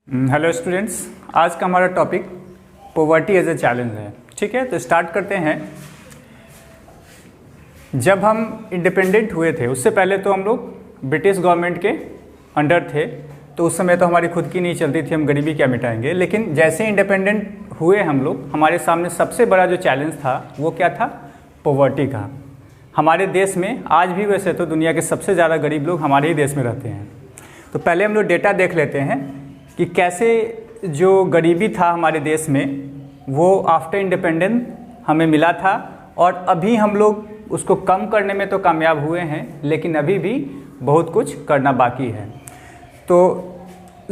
Hello students, आज का हमारा topic poverty as a challenge है। ठीक है, तो स्टार्ट करते हैं। जब हम इंडिपेंडेंट हुए थे उससे पहले तो हम लोग ब्रिटिश गवर्नमेंट के अंडर थे, तो उस समय तो हमारी खुद की नहीं चलती थी, हम गरीबी क्या मिटाएंगे। लेकिन जैसे इंडिपेंडेंट हुए हम लोग, हमारे सामने सबसे बड़ा जो चैलेंज था वो क्या था? पॉवर्टी का। हमारे देश में आज भी वैसे तो दुनिया के सबसे ज़्यादा गरीब लोग हमारे ही देश में रहते हैं। तो पहले हम लोग डेटा देख लेते हैं कि कैसे जो गरीबी था हमारे देश में वो आफ्टर इंडिपेंडेंस हमें मिला था, और अभी हम लोग उसको कम करने में तो कामयाब हुए हैं, लेकिन अभी भी बहुत कुछ करना बाकी है। तो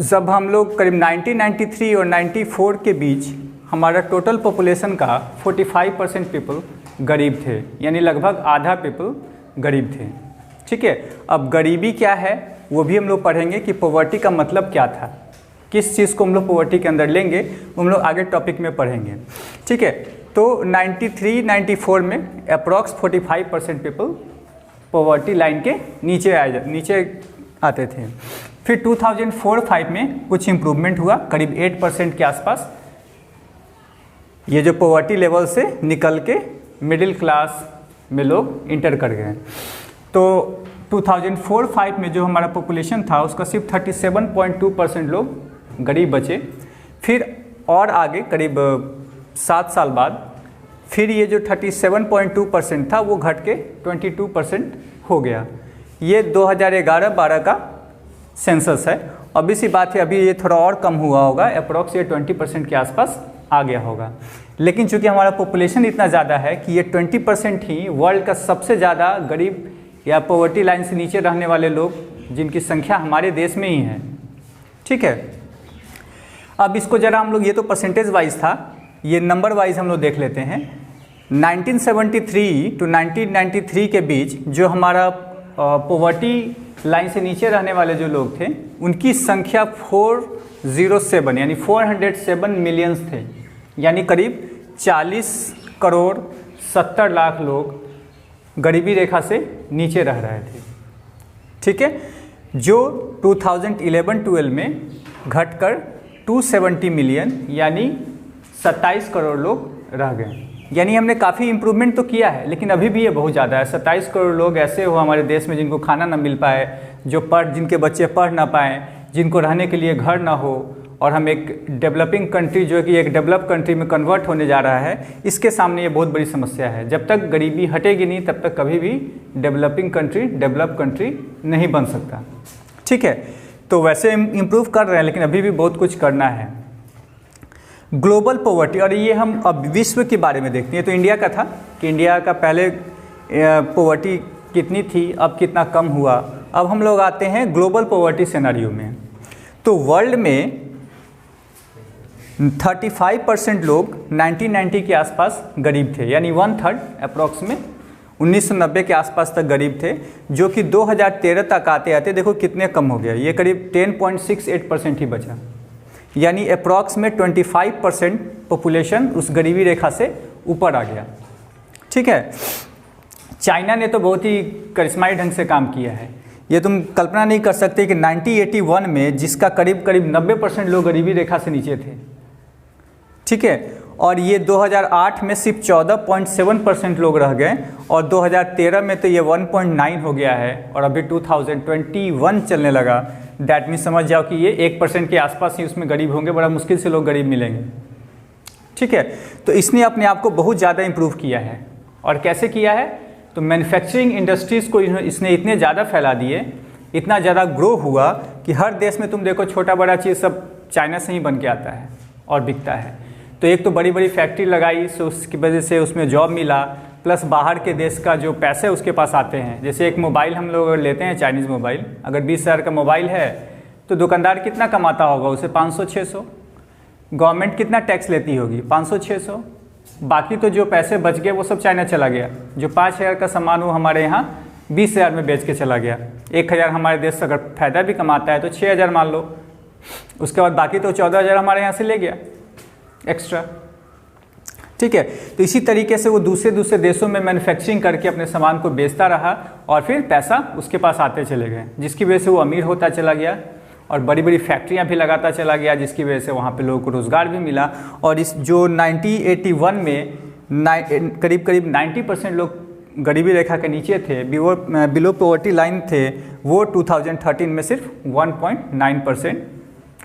जब हम लोग करीब 1993 और 94 के बीच हमारा टोटल पॉपुलेशन का 45% पीपल गरीब थे, यानी लगभग आधा पीपल गरीब थे। ठीक है, अब गरीबी क्या है वो भी हम लोग पढ़ेंगे कि पॉवर्टी का मतलब क्या था, किस चीज़ को हम लोग पॉवर्टी के अंदर लेंगे वो हम लोग आगे टॉपिक में पढ़ेंगे। ठीक है, तो 93-94 में अप्रॉक्स 45% पीपल पॉवर्टी लाइन के नीचे आते थे। फिर 2004-05 में कुछ इम्प्रूवमेंट हुआ, करीब 8% के आसपास ये जो पॉवर्टी लेवल से निकल के मिडिल क्लास में लोग इंटर कर गए। तो 2004-05 में जो हमारा पॉपुलेशन था उसका सिर्फ 37.2% लोग गरीब बचे। फिर और आगे करीब 7 साल बाद फिर ये जो 37.2% था वो घट के 22% हो गया। ये 2011-12 का सेंसस है। अभी सी बात है, अभी ये थोड़ा और कम हुआ होगा, अप्रॉक्स ये 20% के आसपास आ गया होगा। लेकिन चूंकि हमारा पॉपुलेशन इतना ज़्यादा है कि ये 20% ही वर्ल्ड का सबसे ज़्यादा गरीब या पॉवर्टी लाइन से नीचे रहने वाले लोग जिनकी संख्या हमारे देश में ही है। ठीक है, अब इसको ज़रा हम लोग, ये तो परसेंटेज वाइज था, ये नंबर वाइज हम लोग देख लेते हैं। 1973 टू 1993 के बीच जो हमारा पॉवर्टी लाइन से नीचे रहने वाले जो लोग थे उनकी संख्या 407 यानी 407 मिलियंस थे, यानी करीब 40 करोड़ 70 लाख लोग गरीबी रेखा से नीचे रह रहे थे। ठीक है, जो 2011-12 में घटकर 270 मिलियन यानी 27 करोड़ लोग रह गए। यानी हमने काफ़ी इम्प्रूवमेंट तो किया है, लेकिन अभी भी ये बहुत ज़्यादा है। 27 करोड़ लोग ऐसे हो हमारे देश में जिनको खाना ना मिल पाए, जिनके बच्चे पढ़ ना पाएँ, जिनको रहने के लिए घर ना हो, और हम एक डेवलपिंग कंट्री जो कि एक डेवलप कंट्री में कन्वर्ट होने जा रहा है, इसके सामने ये बहुत बड़ी समस्या है। जब तक गरीबी हटेगी नहीं तब तक कभी भी डेवलपिंग कंट्री डेवलप कंट्री नहीं बन सकता। ठीक है, तो वैसे इम्प्रूव कर रहे हैं लेकिन अभी भी बहुत कुछ करना है। ग्लोबल पॉवर्टी, और ये हम अब विश्व के बारे में देखते हैं। तो इंडिया का था कि इंडिया का पहले पॉवर्टी कितनी थी, अब कितना कम हुआ। अब हम लोग आते हैं ग्लोबल पॉवर्टी सिनेरियो में। तो वर्ल्ड में 35% लोग 1990 के आसपास गरीब थे, यानी 1/3 अप्रॉक्स में 1990 के आसपास तक गरीब थे, जो कि 2013 तक आते आते देखो कितने कम हो गया, ये करीब 10.68% ही बचा, यानी अप्रॉक्स में 25% पॉपुलेशन उस गरीबी रेखा से ऊपर आ गया। ठीक है, चाइना ने तो बहुत ही करिश्माई ढंग से काम किया है। ये तुम कल्पना नहीं कर सकते कि 1981 में जिसका करीब 90% लोग गरीबी रेखा से नीचे थे। ठीक है, और ये 2008 में सिर्फ 14.7% लोग रह गए, और 2013 में तो ये 1.9 हो गया है, और अभी 2021 चलने लगा। दैट मीन समझ जाओ कि ये 1% के आसपास ही उसमें गरीब होंगे, बड़ा मुश्किल से लोग गरीब मिलेंगे। ठीक है, तो इसने अपने आप को बहुत ज़्यादा इम्प्रूव किया है। और कैसे किया है? तो मैन्युफैक्चरिंग इंडस्ट्रीज़ को इसने इतने ज़्यादा फैला दिए, इतना ज़्यादा ग्रो हुआ कि हर देश में तुम देखो छोटा बड़ा चीज़ सब चाइना से ही बन के आता है और बिकता है। तो एक तो बड़ी बड़ी फैक्ट्री लगाई, सो उसकी वजह से उसमें जॉब मिला, प्लस बाहर के देश का जो पैसे उसके पास आते हैं। जैसे एक मोबाइल हम लोग लेते हैं, चाइनीज़ मोबाइल, अगर 20,000 का मोबाइल है तो दुकानदार कितना कमाता होगा? उसे 500-600। गवर्नमेंट कितना टैक्स लेती होगी? 500-600। बाकी तो जो पैसे बच गए वो सब चाइना चला गया। जो 5,000 का सामान वो हमारे यहाँ 20,000 में बेच के चला गया। 1,000 हमारे देश से अगर फ़ायदा भी कमाता है तो 6,000 मान लो, उसके बाद बाकी तो 14,000 हमारे यहाँ से ले गया एक्स्ट्रा। ठीक है, तो इसी तरीके से वो दूसरे देशों में मैन्युफैक्चरिंग करके अपने सामान को बेचता रहा, और फिर पैसा उसके पास आते चले गए, जिसकी वजह से वो अमीर होता चला गया और बड़ी बड़ी फैक्ट्रियां भी लगाता चला गया, जिसकी वजह से वहाँ पे लोगों को रोज़गार भी मिला। और इस जो 1981 में करीब करीब 90% लोग गरीबी रेखा के नीचे थे, बिलो पॉवर्टी लाइन थे, वो 2013 में सिर्फ 1.9%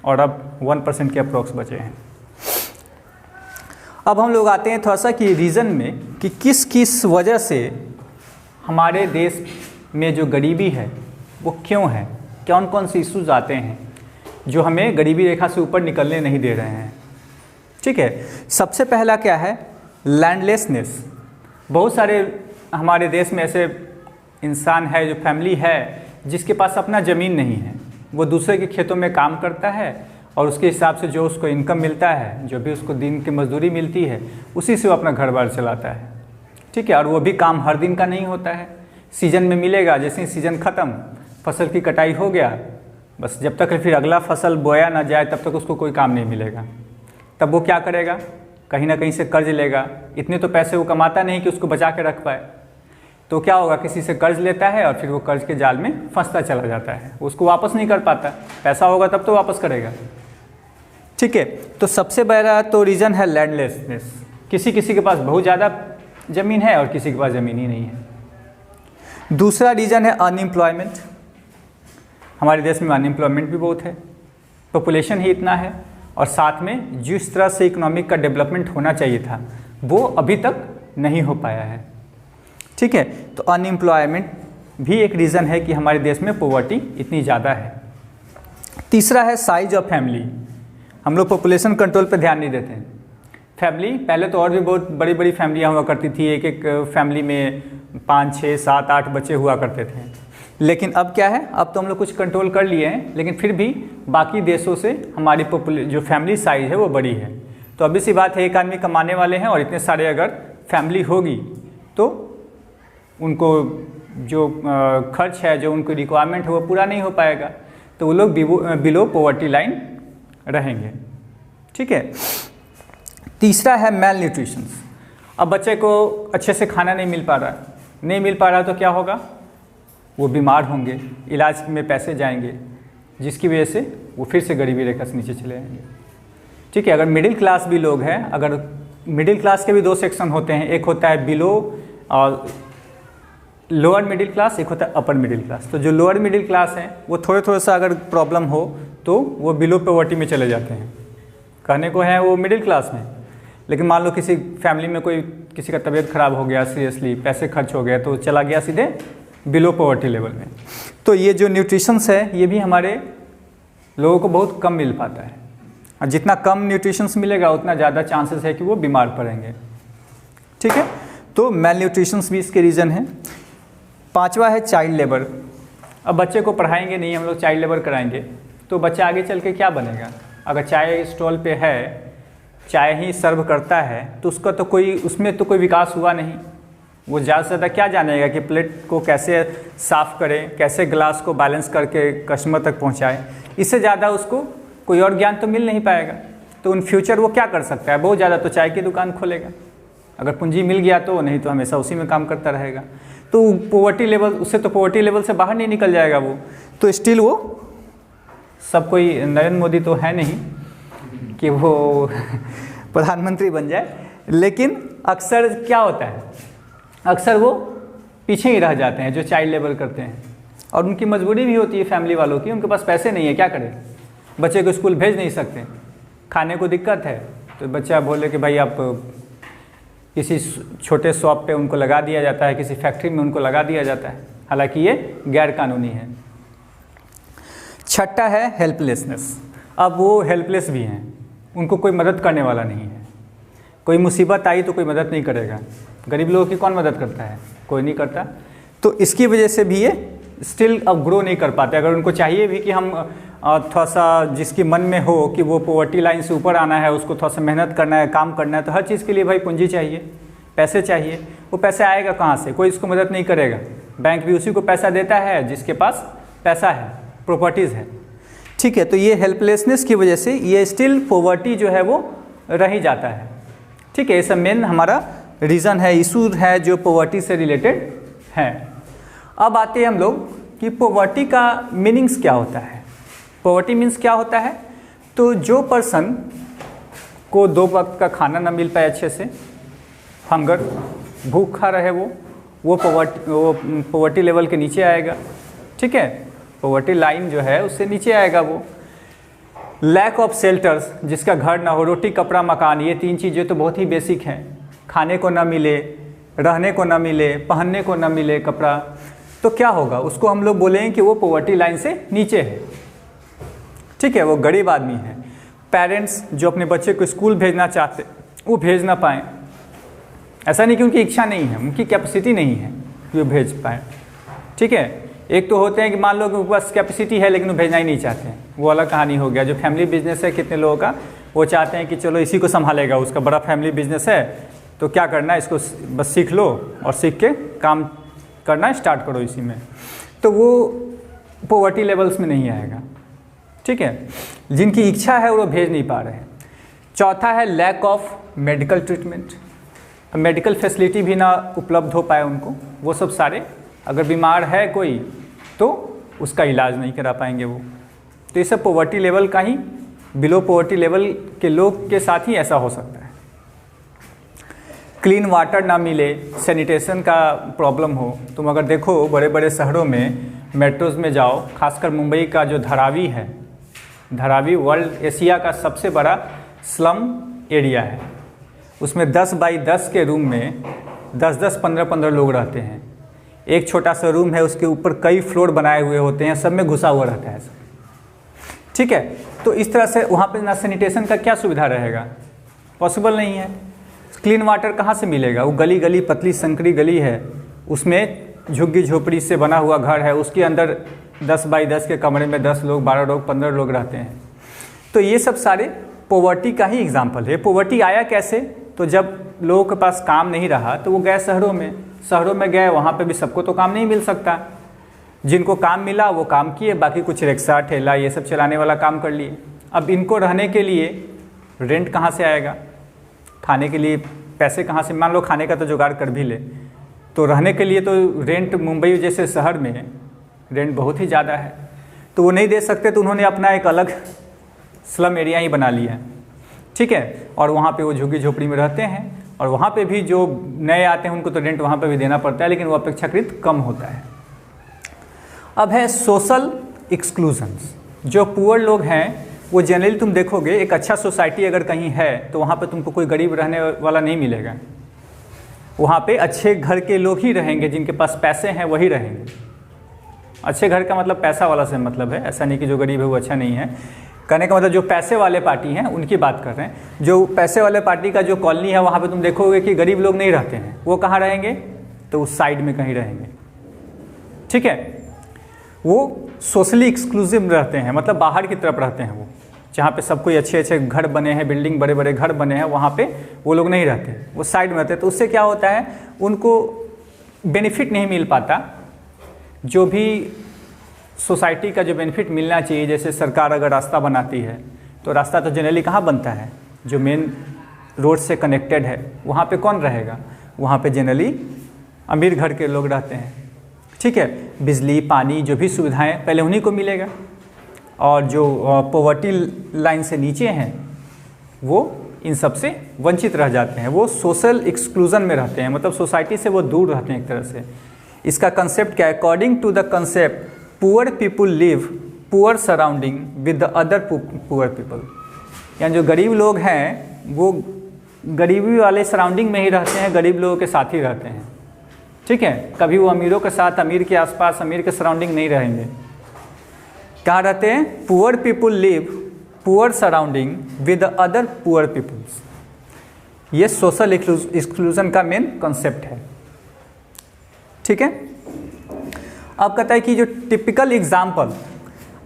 और अब 1% के अप्रोक्स बचे हैं। अब हम लोग आते हैं थोड़ा सा कि रीज़न में कि किस किस वजह से हमारे देश में जो गरीबी है वो क्यों है, कौन कौन से इश्यूज आते हैं जो हमें गरीबी रेखा से ऊपर निकलने नहीं दे रहे हैं। ठीक है, सबसे पहला क्या है, लैंडलेसनेस। बहुत सारे हमारे देश में ऐसे इंसान है, जो फैमिली है जिसके पास अपना ज़मीन नहीं है, वो दूसरे के खेतों में काम करता है और उसके हिसाब से जो उसको इनकम मिलता है, जो भी उसको दिन की मजदूरी मिलती है, उसी से वो अपना घर बार चलाता है। ठीक है, और वो भी काम हर दिन का नहीं होता है, सीज़न में मिलेगा। जैसे ही सीज़न ख़त्म, फसल की कटाई हो गया, बस जब तक फिर अगला फसल बोया ना जाए तब तक उसको कोई काम नहीं मिलेगा। तब वो क्या करेगा, कहीं ना कहीं से कर्ज लेगा। इतने तो पैसे वो कमाता नहीं कि उसको बचा के रख पाए, तो क्या होगा, किसी से कर्ज लेता है और फिर वो कर्ज के जाल में फंसता चला जाता है, उसको वापस नहीं कर पाता। पैसा होगा तब तो वापस करेगा। ठीक है, तो सबसे बड़ा तो रीज़न है लैंडलेसनेस। किसी किसी के पास बहुत ज़्यादा ज़मीन है और किसी के पास ज़मीन ही नहीं है। दूसरा रीज़न है अनएम्प्लॉयमेंट। हमारे देश में अनएम्प्लॉयमेंट भी बहुत है, पॉपुलेशन ही इतना है, और साथ में जिस तरह से इकोनॉमिक का डेवलपमेंट होना चाहिए था वो अभी तक नहीं हो पाया है। ठीक है, तो अनएम्प्लॉयमेंट भी एक रीज़न है कि हमारे देश में पॉवर्टी इतनी ज़्यादा है। तीसरा है साइज ऑफ फैमिली। हम लोग पॉपुलेशन कंट्रोल पे ध्यान नहीं देते हैं। फैमिली पहले तो और भी बहुत बड़ी बड़ी फैमिलियाँ हुआ करती थी, एक एक फैमिली में 5, 6, 7, 8 बच्चे हुआ करते थे। लेकिन अब क्या है, अब तो हम लोग कुछ कंट्रोल कर लिए हैं, लेकिन फिर भी बाकी देशों से हमारी जो फैमिली साइज़ है वो बड़ी है। तो अभी सी बात है, एक आदमी कमाने वाले हैं और इतने सारे अगर फैमिली होगी तो उनको जो खर्च है, जो उनको रिक्वायरमेंट है वो पूरा नहीं हो पाएगा, तो वो लोग बिलो पॉवर्टी लाइन रहेंगे। ठीक है, तीसरा है मेल न्यूट्रिशन। अब बच्चे को अच्छे से खाना नहीं मिल पा रहा तो क्या होगा, वो बीमार होंगे, इलाज में पैसे जाएंगे, जिसकी वजह से वो फिर से गरीबी रेखा से नीचे चले जाएंगे। ठीक है, अगर मिडिल क्लास भी लोग हैं, अगर मिडिल क्लास के भी 2 सेक्शन होते हैं, एक होता है बिलो और लोअर मिडिल क्लास, एक होता है अपर मिडिल क्लास। तो जो लोअर मिडिल क्लास हैं वो थोड़ा सा अगर प्रॉब्लम हो तो वो बिलो पॉवर्टी में चले जाते हैं। कहने को है वो मिडिल क्लास में, लेकिन मान लो किसी फैमिली में किसी का तबीयत खराब हो गया, सीरियसली पैसे खर्च हो गए, तो चला गया सीधे बिलो पॉवर्टी लेवल में। तो ये जो न्यूट्रिशंस है ये भी हमारे लोगों को बहुत कम मिल पाता है, और जितना कम न्यूट्रिशंस मिलेगा उतना ज़्यादा चांसेस है कि वो बीमार पड़ेंगे। ठीक है, तो मेल न्यूट्रिशंस भी इसके रीज़न है। पांचवा है चाइल्ड लेबर। अब बच्चे को पढ़ाएंगे नहीं हम लोग, चाइल्ड लेबर कराएंगे तो बच्चा आगे चल के क्या बनेगा। अगर चाय स्टॉल पे है, चाय ही सर्व करता है, तो उसका तो उसमें तो कोई विकास हुआ नहीं। वो ज़्यादा से ज़्यादा क्या जानेगा कि प्लेट को कैसे साफ़ करें, कैसे ग्लास को बैलेंस करके कस्टमर तक पहुंचाएं। इससे ज़्यादा उसको कोई और ज्ञान तो मिल नहीं पाएगा। तो इन फ्यूचर वो क्या कर सकता है, बहुत ज़्यादा तो चाय की दुकान खोलेगा, अगर पूंजी मिल गया तो, नहीं तो हमेशा उसी में काम करता रहेगा। तो पॉवर्टी लेवल, उससे तो पॉवर्टी लेवल से बाहर नहीं निकल जाएगा वो, तो स्टिल वो सब कोई नरेंद्र मोदी तो है नहीं कि वो प्रधानमंत्री बन जाए, लेकिन अक्सर क्या होता है, अक्सर वो पीछे ही रह जाते हैं जो चाइल्ड लेबर करते हैं। और उनकी मजबूरी भी होती है फैमिली वालों की, उनके पास पैसे नहीं है, क्या करें, बच्चे को स्कूल भेज नहीं सकते, खाने को दिक्कत है, तो बच्चा बोले कि भाई आप किसी छोटे शॉप पे उनको लगा दिया जाता है, किसी फैक्ट्री में उनको लगा दिया जाता है, हालांकि ये गैर कानूनी है। छठा है हेल्पलेसनेस। अब वो हेल्पलेस भी हैं, उनको कोई मदद करने वाला नहीं है। कोई मुसीबत आई तो कोई मदद नहीं करेगा। गरीब लोगों की कौन मदद करता है, कोई नहीं करता। तो इसकी वजह से भी ये स्टिल अब ग्रो नहीं कर पाते। अगर उनको चाहिए भी कि हम थोड़ा सा जिसकी मन में हो कि वो पॉवर्टी लाइन से ऊपर आना है, उसको थोड़ा सा मेहनत करना है, काम करना है, तो हर चीज़ के लिए भाई पूंजी चाहिए, पैसे चाहिए। वो पैसे आएगा कहाँ से, कोई इसको मदद नहीं करेगा। बैंक भी उसी को पैसा देता है जिसके पास पैसा है, प्रॉपर्टीज़ है। ठीक है, तो ये हेल्पलेसनेस की वजह से ये स्टिल पॉवर्टी जो है वो रह ही जाता है। ठीक है, ये सब मेन हमारा रीज़न है, इशू है जो पॉवर्टी से रिलेटेड है। अब आते हैं हम लोग कि पॉवर्टी का मीनिंग्स क्या होता है। पॉवर्टी मीन्स क्या होता है, तो जो पर्सन को 2 वक्त का खाना ना मिल पाए अच्छे से, हंगर, भूखा रहे, वो पॉवर्टी लेवल के नीचे आएगा। ठीक है, पॉवर्टी लाइन जो है उससे नीचे आएगा वो। लैक ऑफ शेल्टर्स, जिसका घर ना हो, रोटी कपड़ा मकान, ये 3 चीज़ें तो बहुत ही बेसिक हैं। खाने को ना मिले, रहने को ना मिले, पहनने को ना मिले कपड़ा, तो क्या होगा, उसको हम लोग बोलेंगे कि वो पॉवर्टी लाइन से नीचे है। ठीक है, वो गरीब आदमी है। पेरेंट्स जो अपने बच्चे को स्कूल भेजना चाहते वो भेज ना पाएँ, ऐसा नहीं कि उनकी इच्छा नहीं है, उनकी कैपेसिटी नहीं है कि वो भेज पाएँ। ठीक है, एक तो होते हैं कि मान लो कि उनके पास कैपेसिटी है लेकिन वो भेजना ही नहीं चाहते हैं, वो अलग कहानी हो गया। जो फैमिली बिजनेस है कितने लोगों का, वो चाहते हैं कि चलो इसी को संभालेगा, उसका बड़ा फैमिली बिजनेस है तो क्या करना है, इसको बस सीख लो और सीख के काम करना स्टार्ट करो इसी में, तो वो पॉवर्टी लेवल्स में नहीं आएगा। ठीक है, जिनकी इच्छा है वो भेज नहीं पा रहे हैं। चौथा है lack of medical treatment, medical facility भी ना उपलब्ध हो पाए उनको, वो सब सारे, अगर बीमार है कोई तो उसका इलाज नहीं करा पाएंगे वो। तो ये सब पॉवर्टी लेवल का ही, बिलो पॉवर्टी लेवल के लोग के साथ ही ऐसा हो सकता है। क्लीन वाटर ना मिले, सैनिटेशन का प्रॉब्लम हो। तुम अगर देखो बड़े बड़े शहरों में, मेट्रोज में जाओ, खासकर मुंबई का जो धारावी है, धारावी वर्ल्ड एशिया का सबसे बड़ा स्लम एरिया है। उसमें 10 बाई 10 के रूम में 10-10, 15-15 लोग रहते हैं। एक छोटा सा रूम है, उसके ऊपर कई फ्लोर बनाए हुए होते हैं, सब में घुसा हुआ रहता है सब। ठीक है, तो इस तरह से वहाँ पे ना सैनिटेशन का क्या सुविधा रहेगा, पॉसिबल नहीं है। क्लीन वाटर कहाँ से मिलेगा, वो गली गली पतली संकरी गली है, उसमें झुग्गी झोपड़ी से बना हुआ घर है, उसके अंदर 10 बाई 10 के कमरे में 10 लोग, 12 लोग, 15 लोग रहते हैं। तो ये सब सारे पॉवर्टी का ही एग्जाम्पल है। पॉवर्टी आया कैसे, तो जब लोगों के पास काम नहीं रहा तो वो गए शहरों में गए, वहाँ पे भी सबको तो काम नहीं मिल सकता। जिनको काम मिला वो काम किए, बाकी कुछ रिक्शा ठेला ये सब चलाने वाला काम कर लिए। अब इनको रहने के लिए रेंट कहाँ से आएगा, खाने के लिए पैसे कहाँ से, मान लो खाने का तो जुगाड़ कर भी ले, तो रहने के लिए तो रेंट मुंबई जैसे शहर में रेंट बहुत ही ज़्यादा है, तो वो नहीं दे सकते, तो उन्होंने अपना एक अलग स्लम एरिया ही बना लिया है। ठीक है, और वहाँ पे वो झुग्गी झोपड़ी में रहते हैं, और वहाँ पे भी जो नए आते हैं उनको तो रेंट वहाँ पे भी देना पड़ता है, लेकिन वो अपेक्षाकृत कम होता है। अब है सोशल एक्सक्लूजन्स। जो पुअर लोग हैं वो जनरली तुम देखोगे, एक अच्छा सोसाइटी अगर कहीं है तो वहाँ पे तुमको कोई गरीब रहने वाला नहीं मिलेगा। वहाँ पे अच्छे घर के लोग ही रहेंगे, जिनके पास पैसे हैं वही रहेंगे। अच्छे घर का मतलब पैसा वाला से मतलब है, ऐसा नहीं कि जो गरीब है वो अच्छा नहीं है। कहने का मतलब जो पैसे वाले पार्टी हैं उनकी बात कर रहे हैं। जो पैसे वाले पार्टी का जो कॉलोनी है वहाँ पे तुम देखोगे कि गरीब लोग नहीं रहते हैं, वो कहाँ रहेंगे, तो उस साइड में कहीं रहेंगे। ठीक है, वो सोशली एक्सक्लूसिव रहते हैं, मतलब बाहर की तरफ रहते हैं वो, जहाँ पे सब कोई अच्छे अच्छे घर बने हैं, बिल्डिंग बड़े बड़े घर बने हैं, वहाँ पे वो लोग नहीं रहते, वो साइड में रहते हैं। तो उससे क्या होता है, उनको बेनिफिट नहीं मिल पाता, जो भी सोसाइटी का जो बेनिफिट मिलना चाहिए। जैसे सरकार अगर रास्ता बनाती है तो रास्ता तो जनरली कहाँ बनता है, जो मेन रोड से कनेक्टेड है, वहाँ पे कौन रहेगा, वहाँ पे जनरली अमीर घर के लोग रहते हैं। ठीक है, बिजली पानी जो भी सुविधाएं पहले उन्हीं को मिलेगा, और जो पॉवर्टी लाइन से नीचे हैं वो इन सब से वंचित रह जाते हैं, वो सोशल एक्सक्लूजन में रहते हैं, मतलब सोसाइटी से वो दूर रहते हैं एक तरह से। इसका कंसेप्ट क्या है, according to the concept poor people live poor surrounding with the other poor people. यानी जो गरीब लोग हैं वो गरीबी वाले सराउंडिंग में ही रहते हैं, गरीब लोगों के साथ ही रहते हैं। ठीक है, कभी वो अमीरों के साथ, अमीर के आसपास, अमीर के सराउंडिंग नहीं रहेंगे। कहाँ रहते हैं, poor people live poor surrounding with the other poor peoples. ये सोशल एक्सक्लूजन का मेन कॉन्सेप्ट है। ठीक है, अब कहता है कि जो टिपिकल एग्जाम्पल,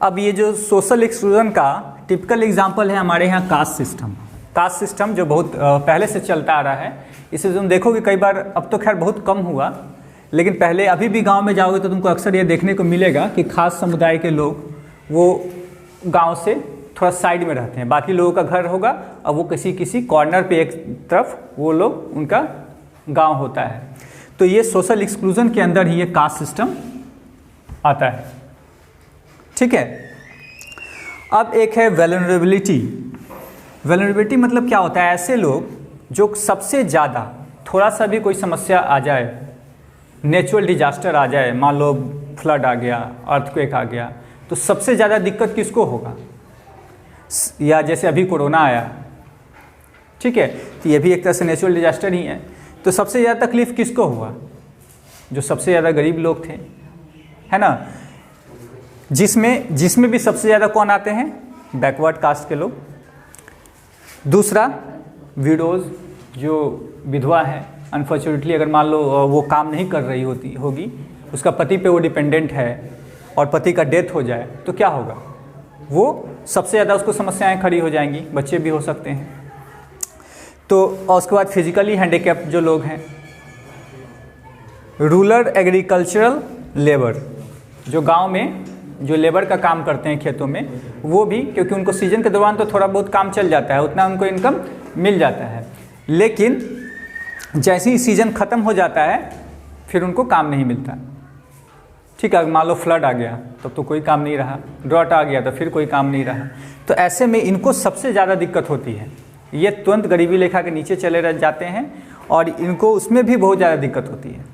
अब ये जो सोशल एक्सक्लूजन का टिपिकल एग्जाम्पल है हमारे यहाँ कास्ट सिस्टम। कास्ट सिस्टम जो बहुत पहले से चलता आ रहा है, इसे तुम देखोगे कई बार, अब तो खैर बहुत कम हुआ, लेकिन पहले अभी भी गांव में जाओगे तो तुमको अक्सर ये देखने को मिलेगा कि खास समुदाय के लोग वो गांव से थोड़ा साइड में रहते हैं, बाकी लोगों का घर होगा और वो किसी कॉर्नर पे एक तरफ वो लोग, उनका गांव होता है। तो ये सोशल एक्सक्लूजन के अंदर ही ये कास्ट सिस्टम आता है। ठीक है, अब एक है वेलनरेबिलिटी। वेलनरेबिलिटी मतलब क्या होता है, ऐसे लोग जो सबसे ज़्यादा थोड़ा सा भी कोई समस्या आ जाए, नेचुरल डिजास्टर आ जाए, मान लो फ्लड आ गया, अर्थक्वेक आ गया, तो सबसे ज़्यादा दिक्कत किसको होगा, या जैसे अभी कोरोना आया, ठीक है, तो ये भी एक तरह से नेचुरल डिजास्टर ही है। तो सबसे ज़्यादा तकलीफ़ किसको हुआ, जो सबसे ज़्यादा गरीब लोग थे, है ना। जिसमें भी सबसे ज़्यादा कौन आते हैं, बैकवर्ड कास्ट के लोग। दूसरा विडोज़, जो विधवा है, अनफॉर्चुनेटली अगर मान लो वो काम नहीं कर रही होगी, उसका पति पे वो डिपेंडेंट है और पति का डेथ हो जाए तो क्या होगा, वो सबसे ज़्यादा उसको समस्याएं खड़ी हो जाएंगी, बच्चे भी हो सकते हैं। तो और उसके बाद फिजिकली हैंडीकैप्ड जो लोग हैं, रूरल एग्रीकल्चरल लेबर, जो गांव में जो लेबर का काम करते हैं खेतों में, वो भी, क्योंकि उनको सीजन के दौरान तो थोड़ा बहुत काम चल जाता है, उतना उनको इनकम मिल जाता है, लेकिन जैसे ही सीज़न ख़त्म हो जाता है फिर उनको काम नहीं मिलता। ठीक है, मान लो फ्लड आ गया तब तो कोई काम नहीं रहा, ड्रॉट आ गया तो फिर कोई काम नहीं रहा, तो ऐसे में इनको सबसे ज़्यादा दिक्कत होती है। ये तुरंत गरीबी रेखा के नीचे चले रह जाते हैं और इनको उसमें भी बहुत ज़्यादा दिक्कत होती है,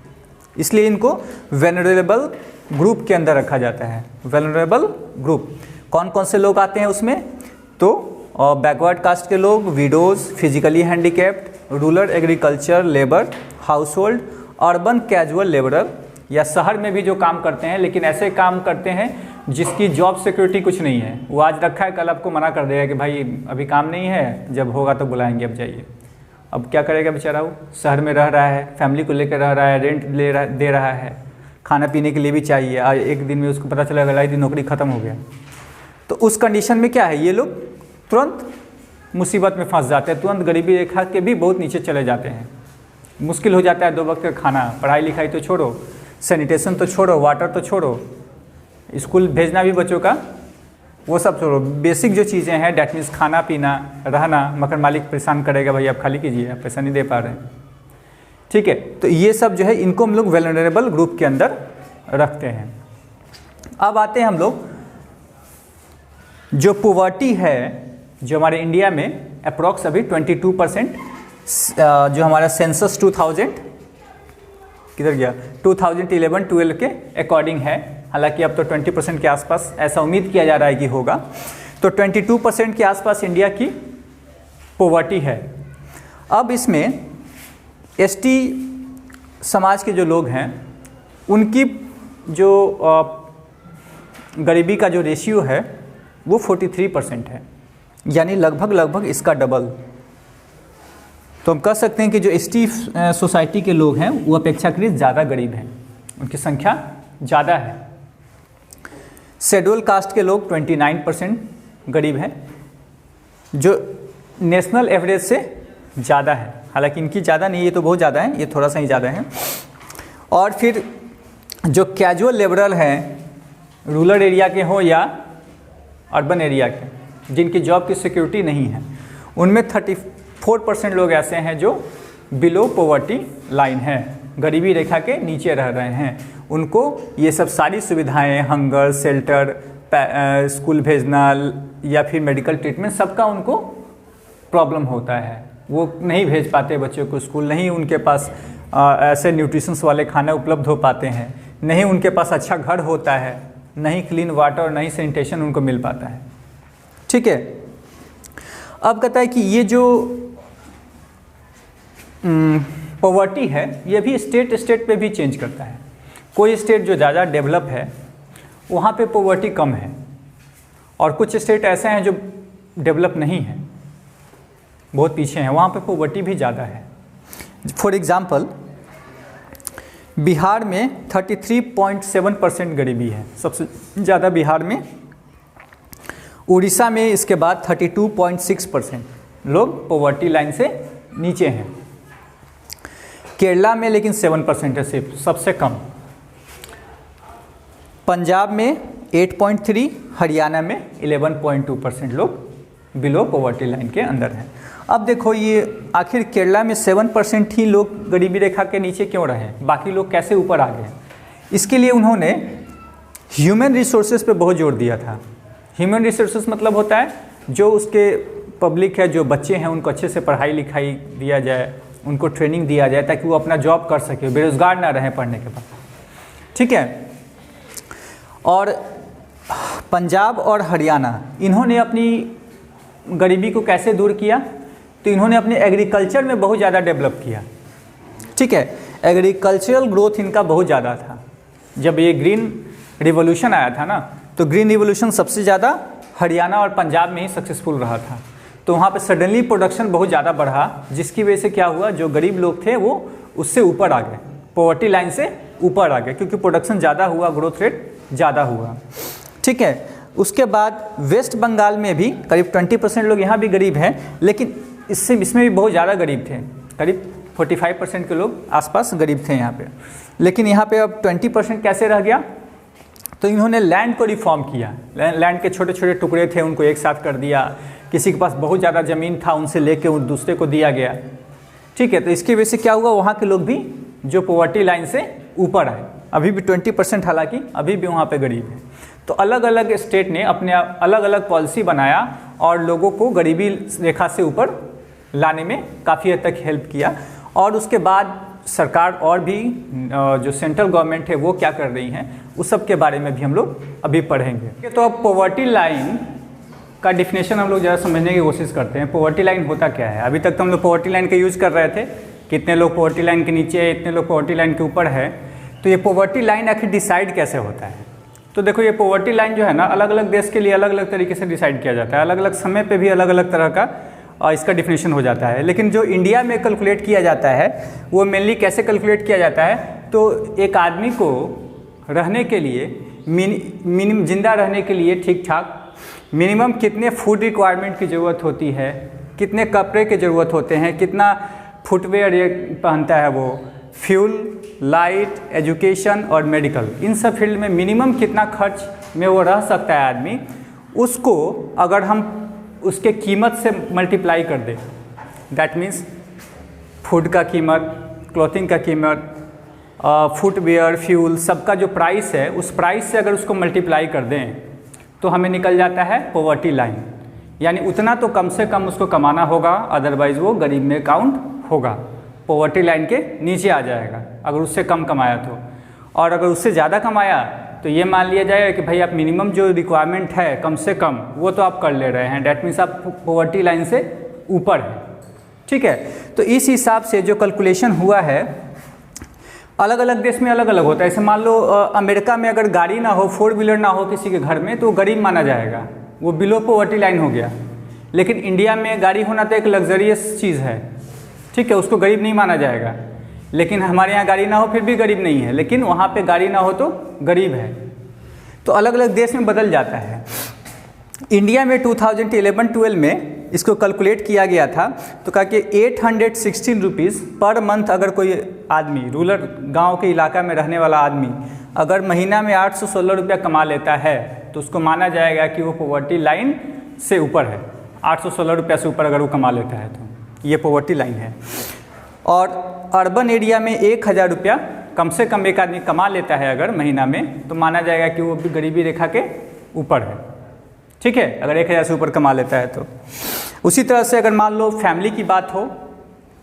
इसलिए इनको वेलनरेबल ग्रुप के अंदर रखा जाता है। वेलनरेबल ग्रुप कौन कौन से लोग आते हैं उसमें, तो बैकवर्ड कास्ट के लोग, widows, physically handicapped, rural agriculture labour, house hold, urban casual labourer, या शहर में भी जो काम करते हैं लेकिन ऐसे काम करते हैं जिसकी जॉब सिक्योरिटी कुछ नहीं है, वो आज रखा है कल आपको मना कर देगा कि भाई अभी काम नहीं है, जब होगा तो बुलाएंगे, अब जाइए। अब क्या करेगा बेचारा, वो शहर में रह रहा है, फैमिली को लेकर रह रहा है, रेंट दे रहा है, खाना पीने के लिए भी चाहिए, आज एक दिन में उसको पता चला अगला दिन नौकरी ख़त्म हो गया, तो उस कंडीशन में क्या है, ये लोग तुरंत मुसीबत में फंस जाते हैं, तुरंत गरीबी रेखा के भी बहुत नीचे चले जाते हैं, मुश्किल हो जाता है 2 वक्त का खाना, पढ़ाई लिखाई तो छोड़ो, सैनिटेशन तो छोड़ो, वाटर तो छोड़ो, स्कूल भेजना भी बच्चों का वो सब छोड़ो, बेसिक जो चीज़ें हैं डैट मीन्स खाना पीना रहना, मकान मालिक परेशान करेगा, भाई आप खाली कीजिए, आप पैसा नहीं दे पा रहे हैं, ठीक है। तो ये सब जो है इनको हम लोग वेलनरेबल ग्रुप के अंदर रखते हैं। अब आते हैं हम लोग, जो पॉवर्टी है जो हमारे इंडिया में अप्रॉक्स अभी 22%, जो हमारा सेंसस 2000 किधर गया 2011-12 के अकॉर्डिंग है, हालांकि अब तो 20% के आसपास ऐसा उम्मीद किया जा रहा है कि होगा, तो 22% के आसपास इंडिया की पॉवर्टी है। अब इसमें एसटी समाज के जो लोग हैं उनकी जो गरीबी का जो रेशियो है वो 43% है, यानी लगभग इसका डबल। तो हम कह सकते हैं कि जो एसटी सोसाइटी के लोग हैं वो अपेक्षाकृत ज़्यादा गरीब हैं, उनकी संख्या ज़्यादा है। शेड्यूल कास्ट के लोग 29% गरीब हैं, जो नेशनल एवरेज से ज़्यादा है, हालांकि इनकी ज़्यादा नहीं, ये तो बहुत ज़्यादा है, ये थोड़ा सा ही ज़्यादा है। और फिर जो कैजुअल लेबरर हैं, रूरल एरिया के हों या अर्बन एरिया के, जिनकी जॉब की सिक्योरिटी नहीं है, उनमें 34% लोग ऐसे हैं जो बिलो पॉवर्टी लाइन है, गरीबी रेखा के नीचे रह रहे हैं। उनको ये सब सारी सुविधाएं, हंगर, शेल्टर, स्कूल भेजना या फिर मेडिकल ट्रीटमेंट, सबका उनको प्रॉब्लम होता है, वो नहीं भेज पाते बच्चों को स्कूल, नहीं उनके पास ऐसे न्यूट्रिशंस वाले खाने उपलब्ध हो पाते हैं, नहीं उनके पास अच्छा घर होता है, नहीं क्लीन वाटर और नहीं सैनिटेशन उनको मिल पाता है, ठीक है। अब कहता है कि ये जो पॉवर्टी है ये भी स्टेट पे भी चेंज करता है। कोई स्टेट जो ज़्यादा डेवलप है वहाँ पे पॉवर्टी कम है, और कुछ स्टेट ऐसे हैं जो डेवलप नहीं है, बहुत पीछे हैं, वहाँ पे पॉवर्टी भी ज़्यादा है। फॉर एग्ज़ाम्पल बिहार में 33.7% गरीबी है, सबसे ज़्यादा बिहार में। उड़ीसा में इसके बाद 32.6% लोग पॉवर्टी लाइन से नीचे हैं। केरला में लेकिन 7% है सिर्फ, सबसे कम। पंजाब में 8.3, हरियाणा में 11.2% लोग बिलो पॉवर्टी लाइन के अंदर हैं। अब देखो ये आखिर केरला में 7% ही लोग गरीबी रेखा के नीचे क्यों रहे, बाकी लोग कैसे ऊपर आ गए? इसके लिए उन्होंने ह्यूमन रिसोर्सेज पे बहुत जोर दिया था। ह्यूमन रिसोर्सेज मतलब होता है जो उसके पब्लिक है, जो बच्चे हैं, उनको अच्छे से पढ़ाई लिखाई दिया जाए, उनको ट्रेनिंग दिया जाए ताकि वो अपना जॉब कर सके, बेरोजगार ना रहें पढ़ने के बाद। ठीक है। और पंजाब और हरियाणा, इन्होंने अपनी गरीबी को कैसे दूर किया? तो इन्होंने अपने एग्रीकल्चर में बहुत ज़्यादा डेवलप किया। ठीक है, एग्रीकल्चरल ग्रोथ इनका बहुत ज़्यादा था। जब ये ग्रीन रिवॉल्यूशन आया था ना, तो ग्रीन रिवॉल्यूशन सबसे ज़्यादा हरियाणा और पंजाब में ही सक्सेसफुल रहा था। तो वहाँ पे सडनली प्रोडक्शन बहुत ज़्यादा बढ़ा, जिसकी वजह से क्या हुआ, जो गरीब लोग थे वो उससे ऊपर आ गए, पॉवर्टी लाइन से ऊपर आ गए, क्योंकि प्रोडक्शन ज़्यादा हुआ, ग्रोथ रेट ज़्यादा हुआ। ठीक है। उसके बाद वेस्ट बंगाल में भी करीब 20% लोग यहाँ भी गरीब हैं, लेकिन इसमें भी बहुत ज़्यादा गरीब थे, करीब 45% के लोग आसपास गरीब थे यहाँ पे। लेकिन यहाँ पे अब 20% कैसे रह गया? तो इन्होंने लैंड को रिफॉर्म किया। लैंड के छोटे छोटे टुकड़े थे, उनको एक साथ कर दिया। किसी के पास बहुत ज़्यादा ज़मीन था, उनसे लेके दूसरे को दिया गया। ठीक है। तो इसकी वजह से क्या हुआ, वहाँ के लोग भी जो पॉवर्टी लाइन से ऊपर आए। अभी भी 20% हालांकि अभी भी वहाँ पे गरीब है। तो अलग अलग स्टेट ने अपने अलग अलग पॉलिसी बनाया और लोगों को गरीबी रेखा से ऊपर लाने में काफ़ी हद तक हेल्प किया। और उसके बाद सरकार और भी जो सेंट्रल गवर्नमेंट है वो क्या कर रही हैं, उस सब के बारे में भी हम लोग अभी पढ़ेंगे। तो अब पॉवर्टी लाइन का डिफिनेशन हम लोग ज़रा समझने की कोशिश करते हैं। पॉवर्टी लाइन होता क्या है? अभी तक तो हम लोग पॉवर्टी लाइन का यूज़ कर रहे थे, कितने लोग पॉवर्टी लाइन के नीचे है, इतने लोग पॉवर्टी लाइन के ऊपर है। तो ये पॉवर्टी लाइन आखिर डिसाइड कैसे होता है? तो देखो, ये पॉवर्टी लाइन जो है ना, अलग अलग देश के लिए अलग अलग तरीके से डिसाइड किया जाता है, अलग अलग समय पे भी अलग अलग तरह का इसका डिफिनेशन हो जाता है। लेकिन जो इंडिया में कैलकुलेट किया जाता है वो मेनली कैसे कैलकुलेट किया जाता है? तो एक आदमी को रहने के लिए मिनिमम जिंदा रहने के लिए ठीक ठाक मिनिमम कितने फूड रिक्वायरमेंट की ज़रूरत होती है, कितने कपड़े की ज़रूरत होते हैं, कितना फुटवेयर ये पहनता है वो, फ्यूल, लाइट, एजुकेशन और मेडिकल, इन सब फील्ड में मिनिमम कितना खर्च में वो रह सकता है आदमी, उसको अगर हम उसके कीमत से मल्टीप्लाई कर दें, दैट मीन्स फूड का कीमत, क्लॉथिंग का कीमत, फुटवेयर, फ्यूल, सबका जो प्राइस है, उस प्राइस से अगर उसको मल्टीप्लाई कर दें तो हमें निकल जाता है पॉवर्टी लाइन। यानी उतना तो कम से कम उसको कमाना होगा, अदरवाइज़ वो गरीब में काउंट होगा, पॉवर्टी लाइन के नीचे आ जाएगा अगर उससे कम कमाया तो। और अगर उससे ज़्यादा कमाया तो ये मान लिया जाएगा कि भाई आप मिनिमम जो रिक्वायरमेंट है कम से कम वो तो आप कर ले रहे हैं, डैट मीन्स आप पॉवर्टी लाइन से ऊपर है। ठीक है। तो इस हिसाब से जो कैलकुलेशन हुआ है, अलग अलग देश में अलग अलग होता है। जैसे मान लो अमेरिका में अगर गाड़ी ना हो, 4 व्हीलर ना हो किसी के घर में, तो गरीब माना जाएगा, वो बिलो पॉवर्टी लाइन हो गया। लेकिन इंडिया में गाड़ी होना तो एक लग्जरियस चीज़ है, ठीक है, उसको गरीब नहीं माना जाएगा। लेकिन हमारे यहाँ गाड़ी ना हो फिर भी गरीब नहीं है, लेकिन वहाँ पे गाड़ी ना हो तो गरीब है। तो अलग अलग देश में बदल जाता है। इंडिया में 2011-12 में इसको कैलकुलेट किया गया था, तो कहा कि 816 रुपीज़ पर मंथ अगर कोई आदमी, रूरल गांव के इलाका में रहने वाला आदमी अगर महीना में 816 रुपया कमा लेता है तो उसको माना जाएगा कि वो पॉवर्टी लाइन से ऊपर है। 816 रुपया से ऊपर अगर वो कमा लेता है तो ये पॉवर्टी लाइन है। और अर्बन एरिया में 1000 रुपया कम से कम एक आदमी कमा लेता है अगर महीना में, तो माना जाएगा कि वो भी गरीबी रेखा के ऊपर है। ठीक है, अगर 1000 से ऊपर कमा लेता है तो। उसी तरह से अगर मान लो फैमिली की बात हो,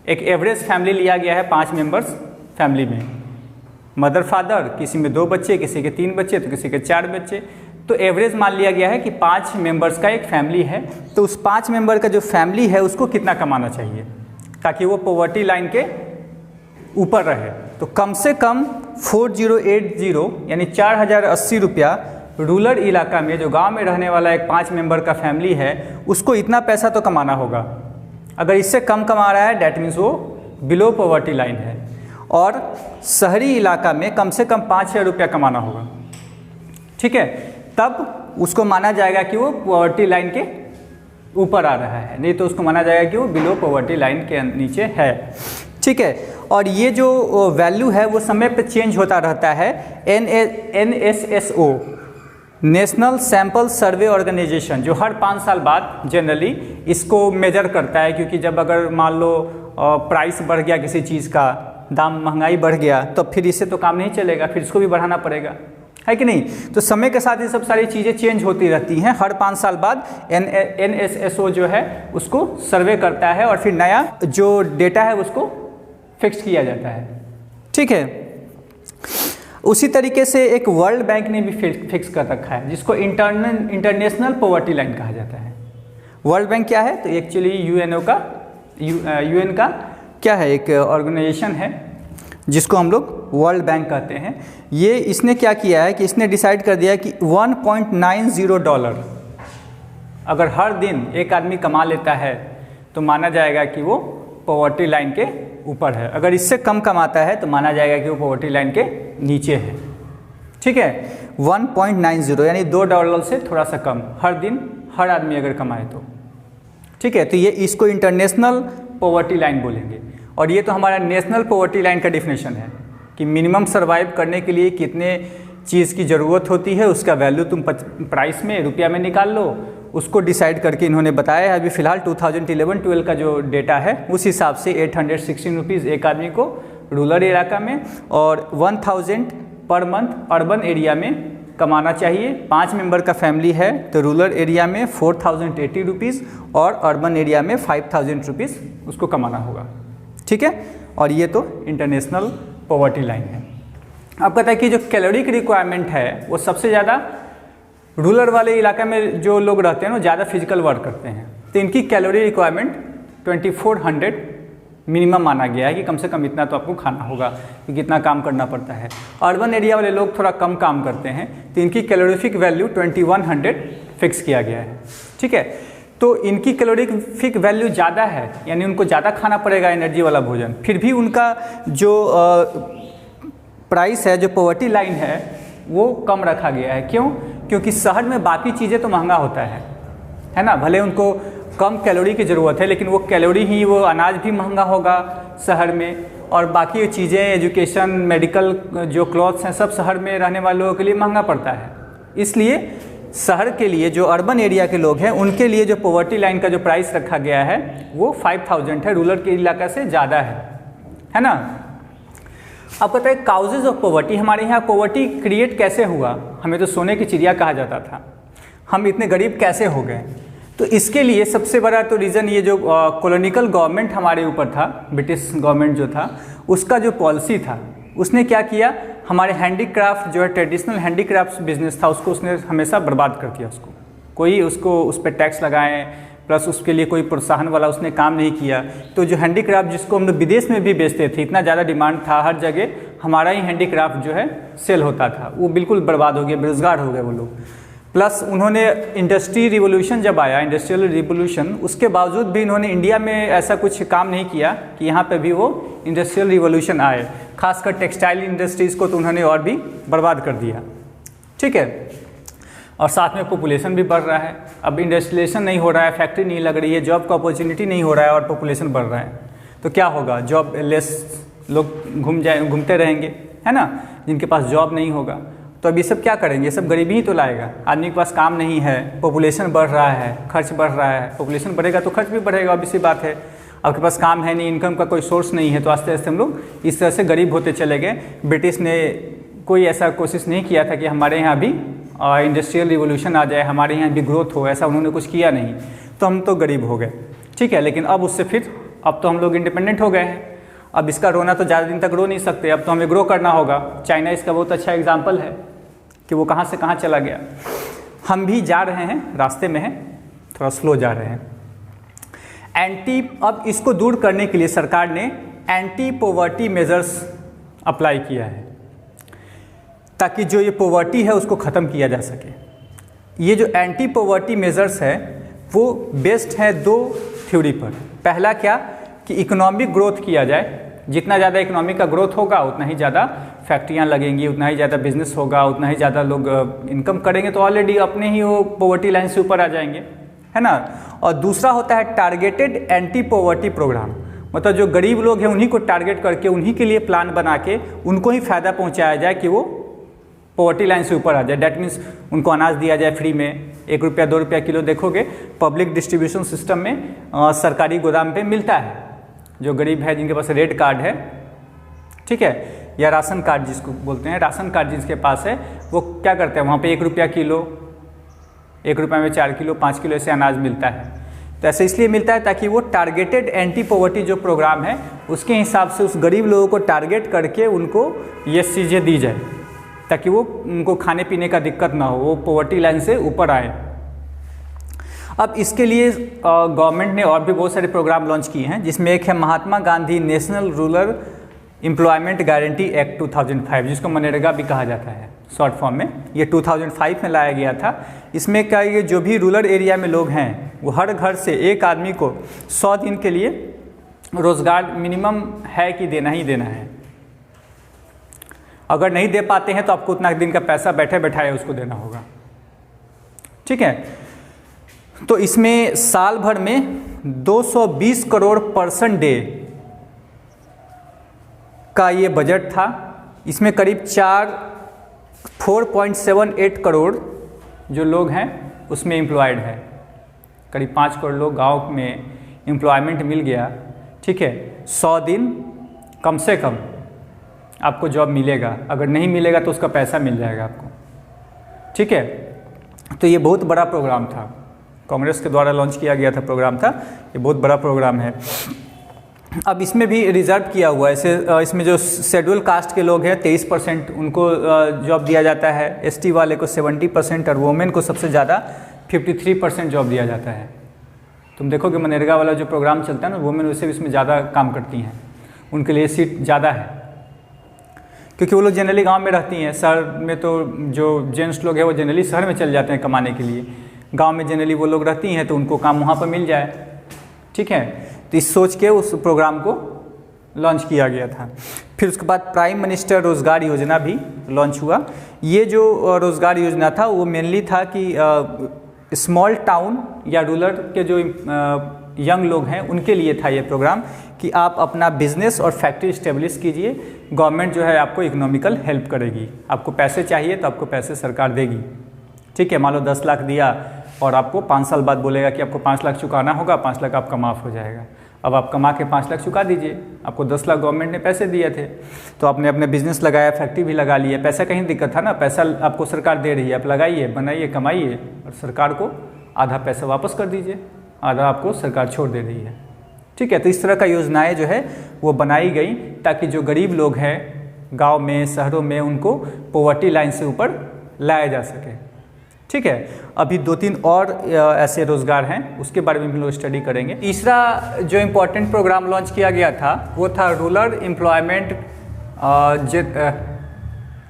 एक एवरेज फैमिली लिया गया है 5 मेंबर्स फैमिली में, मदर फादर, किसी में 2 बच्चे, किसी के 3 बच्चे, तो किसी के 4 बच्चे, तो एवरेज मान लिया गया है कि 5 मेंबर्स का एक फैमिली है। तो उस 5 मेंबर का जो फैमिली है उसको कितना कमाना चाहिए ताकि वो पॉवर्टी लाइन के ऊपर रहे? तो कम से कम 4080 यानी 4080 रुपया रूरल इलाका में, जो गांव में रहने वाला एक 5 मेंबर का फैमिली है, उसको इतना पैसा तो कमाना होगा। अगर इससे कम कमा रहा है डैट मीन्स वो बिलो पॉवर्टी लाइन है। और शहरी इलाका में कम से कम 5000 रुपया कमाना होगा। ठीक है, तब उसको माना जाएगा कि वो पॉवर्टी लाइन के ऊपर आ रहा है, नहीं तो उसको माना जाएगा कि वो बिलो पॉवर्टी लाइन के नीचे है। ठीक है। और ये जो वैल्यू है वो समय पे चेंज होता रहता है। NSSO, national sample survey organisation, जो हर 5 साल बाद जनरली इसको मेजर करता है, क्योंकि जब अगर मान लो प्राइस बढ़ गया किसी चीज़ का, दाम महंगाई बढ़ गया, तो फिर इससे तो काम नहीं चलेगा, फिर इसको भी बढ़ाना पड़ेगा, है कि नहीं। तो समय के साथ ये सब सारी चीज़ें चेंज होती रहती हैं। हर 5 साल बाद NSSO जो है उसको सर्वे करता है और फिर नया जो डेटा है उसको फिक्स किया जाता है, ठीक है। उसी तरीके से एक वर्ल्ड बैंक ने भी फिक्स कर रखा है जिसको इंटरनेशनल पॉवर्टी लाइन कहा जाता है। वर्ल्ड बैंक क्या है, तो एक्चुअली यूएन का क्या है, एक ऑर्गेनाइजेशन है जिसको हम लोग वर्ल्ड बैंक कहते हैं। ये इसने क्या किया है कि इसने डिसाइड कर दिया कि $1.90 अगर हर दिन एक आदमी कमा लेता है तो माना जाएगा कि वो पॉवर्टी लाइन के ऊपर है। अगर इससे कम कमाता है तो माना जाएगा कि वो पॉवर्टी लाइन के नीचे है, ठीक है। 1.90 यानी $2 से थोड़ा सा कम हर दिन हर आदमी अगर कमाए तो, ठीक है। तो ये इसको इंटरनेशनल पॉवर्टी लाइन बोलेंगे। और ये तो हमारा नेशनल पॉवर्टी लाइन का डिफिनेशन है कि मिनिमम सर्वाइव करने के लिए कितने चीज़ की ज़रूरत होती है, उसका वैल्यू तुम प्राइस में रुपया में निकाल लो, उसको डिसाइड करके इन्होंने बताया है। अभी फ़िलहाल 2011-12 का जो डेटा है उस हिसाब से 816 रुपीज़ एक आदमी को रूरल इलाका में और 1000 पर मंथ अर्बन एरिया में कमाना चाहिए। 5 मेंबर का फैमिली है तो रूरल एरिया में 4080 रुपीज़ और अर्बन एरिया में 5000 रुपीज़ उसको कमाना होगा, ठीक है। और ये तो इंटरनेशनल पॉवर्टी लाइन है। अब कहता है कि जो कैलोरी की रिक्वायरमेंट है वो सबसे ज़्यादा रूरल वाले इलाके में जो लोग रहते हैं ना ज़्यादा फिजिकल वर्क करते हैं, तो इनकी कैलोरी रिक्वायरमेंट 2400 मिनिमम माना गया है कि कम से कम इतना तो आपको खाना होगा क्योंकि इतना काम करना पड़ता है। अर्बन एरिया वाले लोग थोड़ा कम काम करते हैं तो इनकी कैलोरीफिक वैल्यू 2100 फिक्स किया गया है, ठीक है। तो इनकी कैलोरीफिक वैल्यू ज़्यादा है यानी उनको ज़्यादा खाना पड़ेगा एनर्जी वाला भोजन, फिर भी उनका जो प्राइस है, जो पॉवर्टी लाइन है वो कम रखा गया है। क्यों? क्योंकि शहर में बाकी चीज़ें तो महंगा होता है ना। भले उनको कम कैलोरी की ज़रूरत है लेकिन वो कैलोरी ही, वो अनाज भी महंगा होगा शहर में, और बाकी चीज़ें एजुकेशन, मेडिकल, जो क्लॉथ्स हैं सब शहर में रहने वाले लोगों के लिए महंगा पड़ता है। इसलिए शहर के लिए जो अर्बन एरिया के लोग हैं उनके लिए जो पॉवर्टी लाइन का जो प्राइस रखा गया है वो 5000 है, रूरल के इलाका से ज़्यादा है ना। अब पता है काउजेज ऑफ पॉवर्टी, हमारे यहाँ पॉवर्टी क्रिएट कैसे हुआ। हमें तो सोने की चिड़िया कहा जाता था, हम इतने गरीब कैसे हो गए। तो इसके लिए सबसे बड़ा तो रीज़न ये जो कॉलोनिकल गवर्नमेंट हमारे ऊपर था, ब्रिटिश गवर्नमेंट जो था उसका जो पॉलिसी था, उसने क्या किया, हमारे हैंडीक्राफ्ट जो है ट्रेडिशनल हैंडीक्राफ्ट बिजनेस था उसको उसने हमेशा बर्बाद कर दिया। कोई उसको उस पर टैक्स लगाएं प्लस उसके लिए कोई प्रोत्साहन वाला उसने काम नहीं किया। तो जो हैंडीक्राफ्ट जिसको हम लोग विदेश में भी बेचते थे, इतना ज़्यादा डिमांड था, हर जगह हमारा ही हैंडीक्राफ्ट जो है सेल होता था, वो बिल्कुल बर्बाद हो गया, बेरोजगार हो गए वो लोग। प्लस उन्होंने इंडस्ट्री रिवोल्यूशन जब आया, इंडस्ट्रियल रिवोल्यूशन, उसके बावजूद भी इन्होंने इंडिया में ऐसा कुछ काम नहीं किया कि यहाँ पे भी वो इंडस्ट्रियल रिवोल्यूशन आए। खासकर टेक्सटाइल इंडस्ट्रीज़ को तो उन्होंने और भी बर्बाद कर दिया, ठीक है। और साथ में पॉपुलेशन भी बढ़ रहा है। अब इंडस्ट्रियलाइजेशन नहीं हो रहा है, फैक्ट्री नहीं लग रही है, जॉब का अपॉर्चुनिटी नहीं हो रहा है और पॉपुलेशन बढ़ रहा है, तो क्या होगा, जॉब लेस लोग घूमते रहेंगे, है ना, जिनके पास जॉब नहीं होगा। तो अब ये सब क्या करेंगे, सब गरीबी ही तो लाएगा। आदमी के पास काम नहीं है, पॉपुलेशन बढ़ रहा है, खर्च बढ़ रहा है, पॉपुलेशन बढ़ेगा तो खर्च भी बढ़ेगा, अब इसी बात है। आपके पास काम है नहीं, इनकम का कोई सोर्स नहीं है, तो आस्ते आस्ते हम लोग इस तरह से गरीब होते चले गए। ब्रिटिश ने कोई ऐसा कोशिश नहीं किया था कि हमारे यहाँ भी इंडस्ट्रियल रिवोल्यूशन आ जाए, हमारे यहाँ भी ग्रोथ हो, ऐसा उन्होंने कुछ किया नहीं, तो हम तो गरीब हो गए, ठीक है। लेकिन अब उससे फिर अब तो हम लोग इंडिपेंडेंट हो गए हैं, अब इसका रोना तो ज़्यादा दिन तक रो नहीं सकते, अब तो हमें ग्रो करना होगा। चाइना इसका बहुत अच्छा एग्जाम्पल है कि वो कहाँ से कहाँ चला गया। हम भी जा रहे हैं, रास्ते में हैं, थोड़ा स्लो जा रहे हैं। अब इसको दूर करने के लिए सरकार ने एंटी पॉवर्टी मेजर्स अप्लाई किया है ताकि जो ये पॉवर्टी है उसको ख़त्म किया जा सके। ये जो एंटी पॉवर्टी मेजर्स है वो बेस्ड है 2 थ्योरी पर। पहला क्या कि इकोनॉमिक ग्रोथ किया जाए, जितना ज़्यादा इकोनॉमी का ग्रोथ होगा उतना ही ज़्यादा फैक्ट्रियाँ लगेंगी, उतना ही ज़्यादा बिजनेस होगा, उतना ही ज़्यादा लोग इनकम करेंगे, तो ऑलरेडी अपने ही वो पॉवर्टी लाइन से ऊपर आ जाएंगे, है ना। और दूसरा होता है टारगेटेड एंटी पॉवर्टी प्रोग्राम, मतलब जो गरीब लोग हैं उन्हीं को टारगेट करके उन्हीं के लिए प्लान बना के उनको ही फ़ायदा पहुँचाया जाए कि वो पॉवर्टी लाइन से ऊपर आ जाए। डैट मीन्स उनको अनाज दिया जाए फ्री में, 1 रुपया 2 रुपया किलो। देखोगे पब्लिक डिस्ट्रीब्यूशन सिस्टम में सरकारी गोदाम पे मिलता है, जो गरीब है जिनके पास रेड कार्ड है, ठीक है, या राशन कार्ड जिसको बोलते हैं, राशन कार्ड जिसके पास है वो क्या करते हैं, वहाँ पे 1 रुपया किलो, 1 रुपये में 4 किलो 5 किलो ऐसे अनाज मिलता है। तो ऐसे इसलिए मिलता है ताकि वो टारगेटेड एंटी पॉवर्टी जो प्रोग्राम है उसके हिसाब से उस गरीब लोगों को टारगेट करके उनको ये चीज़ें दी जाए, ताकि वो उनको खाने पीने का दिक्कत ना हो, वो पॉवर्टी लाइन से ऊपर आए। अब इसके लिए गवर्नमेंट ने और भी बहुत सारे प्रोग्राम लॉन्च किए हैं, जिसमें एक है Mahatma Gandhi National Rural Employment Guarantee Act 2005, जिसको मनरेगा भी कहा जाता है शॉर्ट फॉर्म में। ये 2005 में लाया गया था। इसमें क्या है, जो भी रूरल एरिया में लोग हैं वो हर घर से एक आदमी को 100 दिन के लिए रोज़गार मिनिमम है कि देना ही देना है। अगर नहीं दे पाते हैं तो आपको उतना दिन का पैसा बैठे बैठाए उसको देना होगा। ठीक है, तो इसमें साल भर में 220 करोड़ पर्सन डे का ये बजट था। इसमें करीब 4.78 करोड़ जो लोग हैं उसमें एम्प्लॉयड है। करीब 5 करोड़ लोग गांव में एम्प्लॉयमेंट मिल गया। ठीक है, 100 दिन कम से कम आपको जॉब मिलेगा, अगर नहीं मिलेगा तो उसका पैसा मिल जाएगा आपको। ठीक है, तो ये बहुत बड़ा प्रोग्राम था, कांग्रेस के द्वारा लॉन्च किया गया था प्रोग्राम था, ये बहुत बड़ा प्रोग्राम है। अब इसमें भी रिजर्व किया हुआ है, इसमें जो शेड्यूल कास्ट के लोग हैं 23% उनको जॉब दिया जाता है, एसटी वाले को 70% और वोमेन को सबसे ज़्यादा 53% जॉब दिया जाता है। तुम देखोगे मनरेगा वाला जो प्रोग्राम चलता है ना, वोमेन वैसे भी इसमें ज़्यादा काम करती हैं, उनके लिए सीट ज़्यादा है, क्योंकि वो लोग जनरली गांव में रहती हैं। शहर में तो जो जेंट्स लोग हैं वो जनरली शहर में चल जाते हैं कमाने के लिए, गांव में जनरली वो लोग रहती हैं तो उनको काम वहाँ पर मिल जाए। ठीक है, तो इस सोच के उस प्रोग्राम को लॉन्च किया गया था। फिर उसके बाद प्राइम मिनिस्टर रोज़गार योजना भी लॉन्च हुआ। ये जो रोज़गार योजना था वो मेनली था कि स्मॉल टाउन या रूरल के जो यंग लोग हैं उनके लिए था ये प्रोग्राम, कि आप अपना बिजनेस और फैक्ट्री इस्टेब्लिश कीजिए, गवर्नमेंट जो है आपको इकोनॉमिकल हेल्प करेगी, आपको पैसे चाहिए तो आपको पैसे सरकार देगी। ठीक है, मान लो 10 लाख दिया और आपको 5 साल बाद बोलेगा कि आपको 5 लाख चुकाना होगा, 5 लाख आपका माफ़ हो जाएगा। अब आप कमा के 5 लाख चुका दीजिए, आपको 10 लाख गवर्नमेंट ने पैसे दिए थे, तो आपने अपने बिजनेस लगाया, फैक्ट्री भी लगा लिया, पैसा कहीं दिक्कत था ना, पैसा आपको सरकार दे रही है, आप लगाइए, बनाइए, कमाइए और सरकार को आधा पैसा वापस कर दीजिए, आधा आपको सरकार छोड़ दे रही है। ठीक है, तो इस तरह का योजनाएं जो है वो बनाई गई ताकि जो गरीब लोग हैं गांव में, शहरों में, उनको पॉवर्टी लाइन से ऊपर लाया जा सके। ठीक है, अभी 2-3 और ऐसे रोज़गार हैं, उसके बारे में भी लोग स्टडी करेंगे। तीसरा जो इम्पोर्टेंट प्रोग्राम लॉन्च किया गया था वो था रूरल एम्प्लॉयमेंट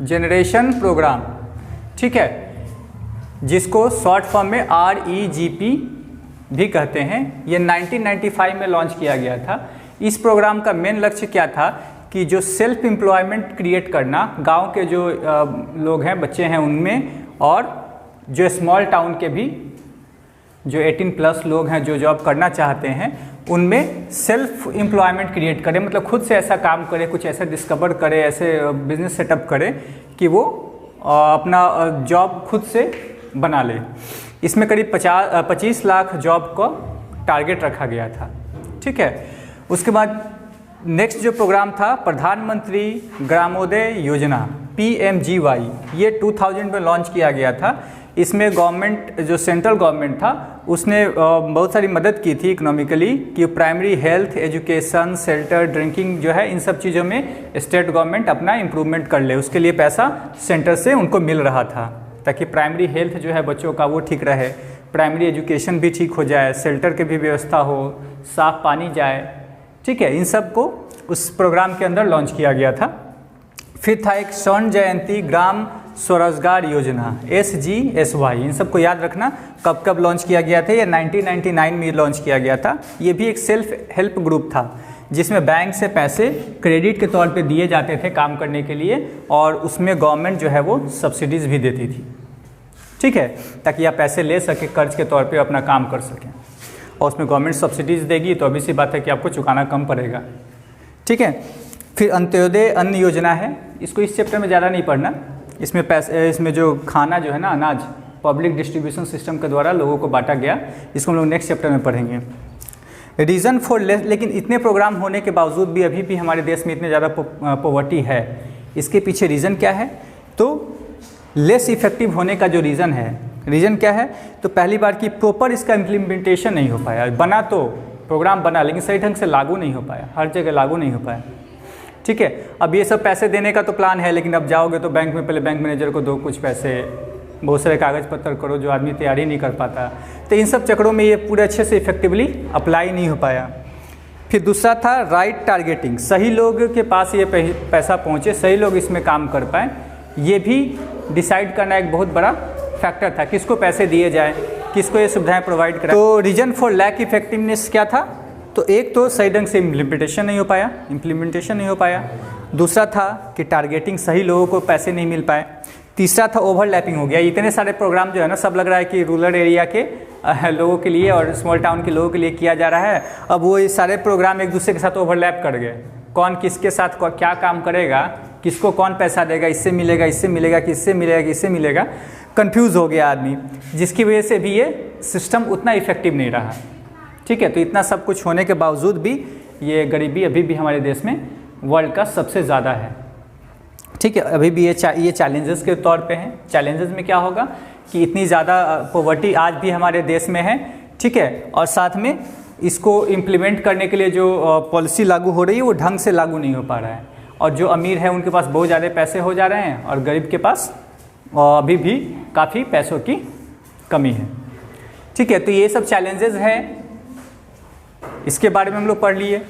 जनरेशन प्रोग्राम। ठीक है, जिसको शॉर्ट फॉर्म में REGP भी कहते हैं। ये 1995 में लॉन्च किया गया था। इस प्रोग्राम का मेन लक्ष्य क्या था कि जो सेल्फ एम्प्लॉयमेंट क्रिएट करना, गांव के जो लोग हैं, बच्चे हैं उनमें, और जो स्मॉल टाउन के भी जो 18+ लोग हैं जो जॉब करना चाहते हैं, उनमें सेल्फ एम्प्लॉयमेंट क्रिएट करें, मतलब खुद से ऐसा काम करे, कुछ ऐसा डिस्कवर करे, ऐसे बिजनेस सेटअप करे कि वो अपना जॉब खुद से बना ले। इसमें करीब 25 लाख जॉब का टारगेट रखा गया था। ठीक है, उसके बाद नेक्स्ट जो प्रोग्राम था प्रधानमंत्री ग्रामोदय योजना PMGY, ये 2000 में लॉन्च किया गया था। इसमें गवर्नमेंट, जो सेंट्रल गवर्नमेंट था, उसने बहुत सारी मदद की थी इकोनॉमिकली, कि primary health, education, shelter, drinking जो है, इन सब चीज़ों में स्टेट गवर्नमेंट अपना इम्प्रूवमेंट कर ले, उसके लिए पैसा सेंटर से उनको मिल रहा था, ताकि प्राइमरी हेल्थ जो है बच्चों का वो ठीक रहे, प्राइमरी एजुकेशन भी ठीक हो जाए, शेल्टर की भी व्यवस्था हो, साफ पानी जाए। ठीक है, इन सब को उस प्रोग्राम के अंदर लॉन्च किया गया था। फिर था एक स्वर्ण जयंती ग्राम स्वरोजगार योजना SGSY, इन सबको याद रखना कब कब लॉन्च किया गया था। ये 1999 में लॉन्च किया गया था। ये भी एक सेल्फ हेल्प ग्रुप था, जिसमें बैंक से पैसे क्रेडिट के तौर पे दिए जाते थे काम करने के लिए, और उसमें गवर्नमेंट जो है वो सब्सिडीज़ भी देती थी। ठीक है, ताकि आप पैसे ले सके, कर्ज के तौर पे अपना काम कर सकें, और उसमें गवर्नमेंट सब्सिडीज़ देगी तो अभी सी बात है कि आपको चुकाना कम पड़ेगा। ठीक है, फिर अंत्योदय अन्न योजना है, इसको इस चैप्टर में ज़्यादा नहीं पढ़ना। इसमें पैसे, इसमें जो खाना जो है ना, अनाज पब्लिक डिस्ट्रीब्यूशन सिस्टम के द्वारा लोगों को बांटा गया, इसको हम लोग नेक्स्ट चैप्टर में पढ़ेंगे। रीज़न फॉर लेस, लेकिन इतने प्रोग्राम होने के बावजूद भी अभी भी हमारे देश में इतने ज़्यादा पॉवर्टी है, इसके पीछे रीज़न क्या है? तो लेस इफेक्टिव होने का जो रीज़न क्या है, तो पहली बार कि प्रॉपर इसका इम्प्लीमेंटेशन नहीं हो पाया। बना तो प्रोग्राम बना लेकिन सही ढंग से लागू नहीं हो पाया, हर जगह लागू नहीं हो पाया। ठीक है, अब ये सब पैसे देने का तो प्लान है, लेकिन अब जाओगे तो बैंक में पहले बैंक मैनेजर को दो कुछ पैसे, बहुत सारे कागज़ पत्र करो जो आदमी तैयारी नहीं कर पाता। तो इन सब चक्करों में ये पूरे अच्छे से इफेक्टिवली अप्लाई नहीं हो पाया। फिर दूसरा था राइट टारगेटिंग, सही लोग के पास ये पैसा पहुँचे, सही लोग इसमें काम कर पाएँ, ये भी डिसाइड करना एक बहुत बड़ा फैक्टर था, किसको पैसे दिए जाए, किसको ये सुविधाएं प्रोवाइड कराएं। तो रीजन फॉर लैक इफेक्टिवनेस क्या था, तो एक तो सही ढंग से इम्प्लीमेंटेशन नहीं हो पाया, दूसरा था कि टारगेटिंग, सही लोगों को पैसे नहीं मिल पाए, तीसरा था ओवरलैपिंग हो गया। इतने सारे प्रोग्राम जो है ना, सब लग रहा है कि रूरल एरिया के लोगों के लिए और स्मॉल टाउन के लोगों के लिए किया जा रहा है। अब वो ये सारे प्रोग्राम एक दूसरे के साथ ओवरलैप कर गए, कौन किसके साथ क्या काम करेगा, किसको कौन पैसा देगा, इससे मिलेगा, इससे मिलेगा, किससे मिलेगा, किससे मिलेगा, कंफ्यूज हो गया आदमी, जिसकी वजह से भी ये सिस्टम उतना इफेक्टिव नहीं रहा। ठीक है, तो इतना सब कुछ होने के बावजूद भी ये गरीबी अभी भी हमारे देश में वर्ल्ड का सबसे ज़्यादा है। ठीक है, अभी भी ये चैलेंजेस के तौर पे हैं। चैलेंजेस में क्या होगा कि इतनी ज़्यादा पॉवर्टी आज भी हमारे देश में है। ठीक है, और साथ में इसको इम्प्लीमेंट करने के लिए जो पॉलिसी लागू हो रही है वो ढंग से लागू नहीं हो पा रहा है, और जो अमीर है उनके पास बहुत ज़्यादा पैसे हो जा रहे हैं और गरीब के पास अभी भी काफ़ी पैसों की कमी है। ठीक है, तो ये सब चैलेंजेस हैं, इसके बारे में हम लोग पढ़ लिए,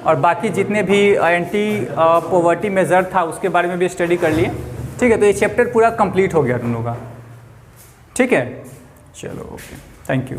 और बाकी जितने भी एंटी पॉवर्टी मेजर था उसके बारे में भी स्टडी कर लिए। ठीक है, तो ये चैप्टर पूरा कंप्लीट हो गया तुम लोग का। ठीक है, चलो ओके, थैंक यू।